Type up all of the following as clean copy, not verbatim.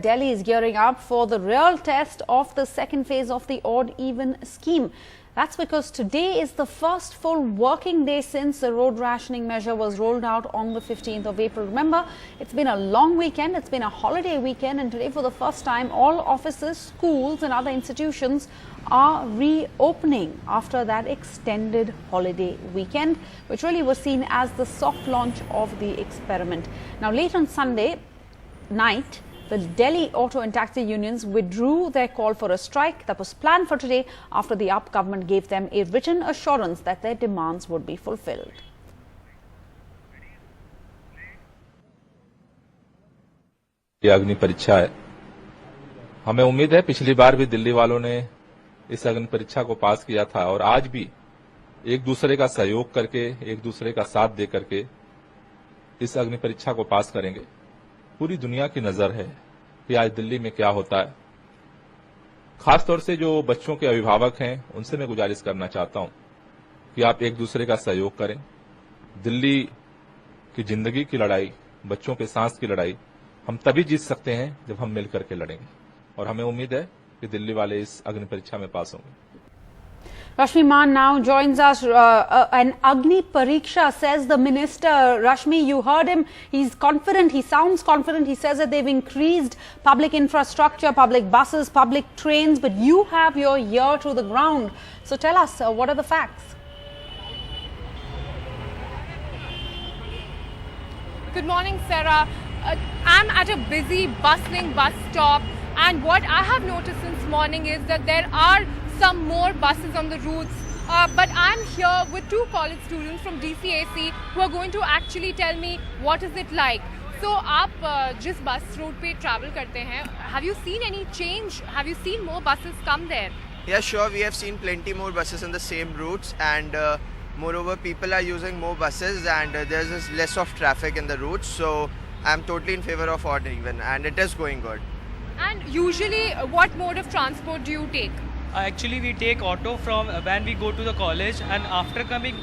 Delhi is gearing up for the real test of the second phase of the odd-even scheme. That's because today is the first full working day since the road rationing measure was rolled out on the 15th of April. Remember, it's been a long weekend, it's been a holiday weekend, and today for the first time all offices, schools and other institutions are reopening after that extended holiday weekend, which really was seen as the soft launch of the experiment. Now, late on Sunday night, the Delhi auto and taxi unions withdrew their call for a strike that was planned for today after the AAP government gave them a written assurance that their demands would be fulfilled. ये अग्नि परीक्षा है। हमें उम्मीद है पिछली बार भी दिल्ली वालों ने इस अग्नि परीक्षा को पास किया था और आज भी एक दूसरे का सहयोग करके, एक दूसरे का साथ दे करके इस अग्नि परीक्षा को पास करेंगे। पूरी दुनिया की नजर है कि आज दिल्ली में क्या होता है। खासतौर से जो बच्चों के अभिभावक हैं, उनसे मैं गुजारिश करना चाहता हूं कि आप एक दूसरे का सहयोग करें। दिल्ली की जिंदगी की लड़ाई, बच्चों के सांस की लड़ाई हम तभी जीत सकते हैं जब हम मिल करके लड़ेंगे और हमें उम्मीद है कि दिल्ली वाले इस अग्नि परीक्षा में पास होंगे। Rashmi Maan now joins us. An Agni Pariksha, says the minister. Rashmi, you heard him. He's confident. He sounds confident. He says that they've increased public infrastructure, public buses, public trains. But you have your ear to the ground. So tell us, what are the facts? Good morning, Sarah. I'm at a busy, bustling bus stop. And what I have noticed since morning is that there are some more buses on the routes, but I'm here with two college students from DCAC who are going to actually tell me what is it like. So, आप जिस bus route पे travel करते हैं, have you seen any change? Have you seen more buses come there? Yeah, sure. We have seen plenty more buses on the same routes, and moreover, people are using more buses, and there's less of traffic in the routes. So, I'm totally in favor of odd even, and it is going good. And usually, what mode of transport do you take? Actually, we take auto from when we go to the college, and after coming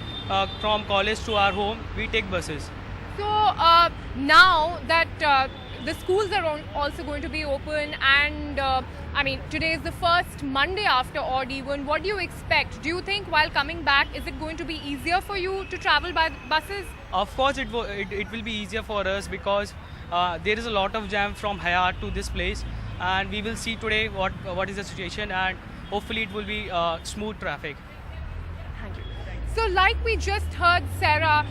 from college to our home, we take buses. So now that the schools are also going to be open, and I mean, today is the first Monday after odd even. What do you expect? Do you think while coming back, is it going to be easier for you to travel by buses? Of course, it will be easier for us because there is a lot of jam from Hayat to this place, and we will see today what is the situation, and hopefully it will be smooth traffic. Thank you. So like we just heard, Sarah,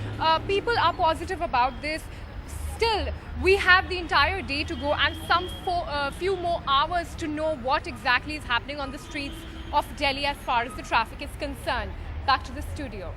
people are positive about this. Still, we have the entire day to go and some few more hours to know what exactly is happening on the streets of Delhi as far as the traffic is concerned. Back to the studio.